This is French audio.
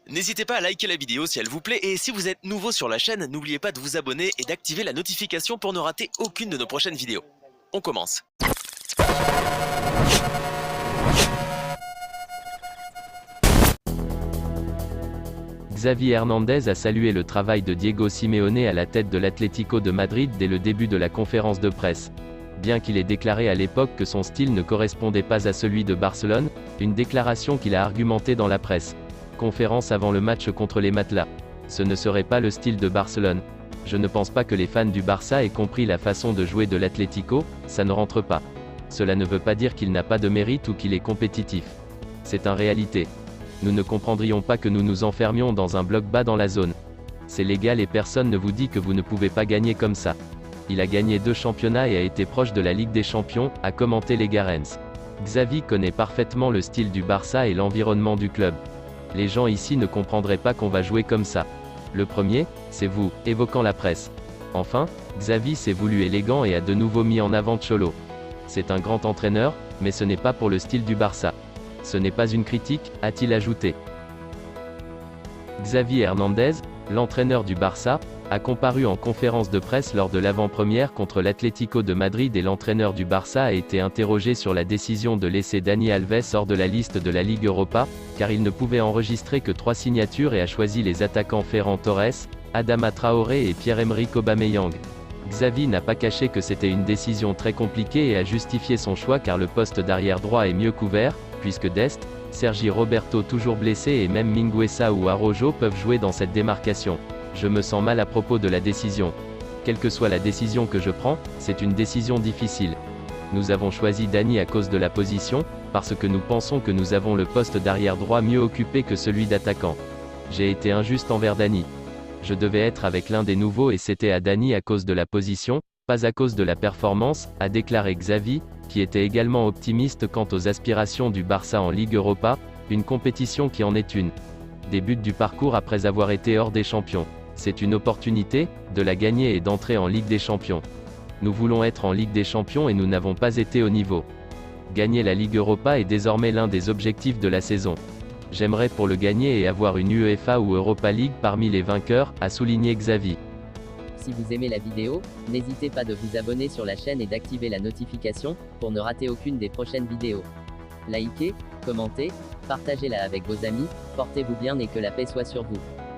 N'hésitez pas à liker la vidéo si elle vous plaît et si vous êtes nouveau sur la chaîne, n'oubliez pas de vous abonner et d'activer la notification pour ne rater aucune de nos prochaines vidéos. On commence. Xavi Hernandez a salué le travail de Diego Simeone à la tête de l'Atlético de Madrid dès le début de la conférence de presse. Bien qu'il ait déclaré à l'époque que son style ne correspondait pas à celui de Barcelone, une déclaration qu'il a argumentée dans la presse. Conférence avant le match contre les Matelas. Ce ne serait pas le style de Barcelone. Je ne pense pas que les fans du Barça aient compris la façon de jouer de l'Atlético, ça ne rentre pas. Cela ne veut pas dire qu'il n'a pas de mérite ou qu'il est compétitif. C'est en réalité. Nous ne comprendrions pas que nous nous enfermions dans un bloc bas dans la zone. C'est légal et personne ne vous dit que vous ne pouvez pas gagner comme ça. Il a gagné 2 championnats et a été proche de la Ligue des Champions, a commenté Legarens. Xavi connaît parfaitement le style du Barça et l'environnement du club. Les gens ici ne comprendraient pas qu'on va jouer comme ça. Le premier, c'est vous, évoquant la presse. Enfin, Xavi s'est voulu élégant et a de nouveau mis en avant Cholo. C'est un grand entraîneur, mais ce n'est pas pour le style du Barça. Ce n'est pas une critique, a-t-il ajouté. Xavi Hernandez, l'entraîneur du Barça, a comparu en conférence de presse lors de l'avant-première contre l'Atlético de Madrid et l'entraîneur du Barça a été interrogé sur la décision de laisser Dani Alves hors de la liste de la Ligue Europa, car il ne pouvait enregistrer que 3 signatures et a choisi les attaquants Ferran Torres, Adama Traoré et Pierre-Emerick Aubameyang. Xavi n'a pas caché que c'était une décision très compliquée et a justifié son choix car le poste d'arrière droit est mieux couvert, puisque Dest, Sergi Roberto toujours blessé et même Mingueza ou Araujo peuvent jouer dans cette démarcation. Je me sens mal à propos de la décision. Quelle que soit la décision que je prends, c'est une décision difficile. Nous avons choisi Dani à cause de la position, parce que nous pensons que nous avons le poste d'arrière droit mieux occupé que celui d'attaquant. J'ai été injuste envers Dani. Je devais être avec l'un des nouveaux et c'était à Dani à cause de la position, pas à cause de la performance, a déclaré Xavi, qui était également optimiste quant aux aspirations du Barça en Ligue Europa, une compétition qui en est une. Début du parcours après avoir été hors des champions. C'est une opportunité, de la gagner et d'entrer en Ligue des Champions. Nous voulons être en Ligue des Champions et nous n'avons pas été au niveau. Gagner la Ligue Europa est désormais l'un des objectifs de la saison. J'aimerais pour le gagner et avoir une UEFA ou Europa League parmi les vainqueurs, a souligné Xavi. Si vous aimez la vidéo, n'hésitez pas de vous abonner sur la chaîne et d'activer la notification, pour ne rater aucune des prochaines vidéos. Likez, commentez, partagez-la avec vos amis, portez-vous bien et que la paix soit sur vous.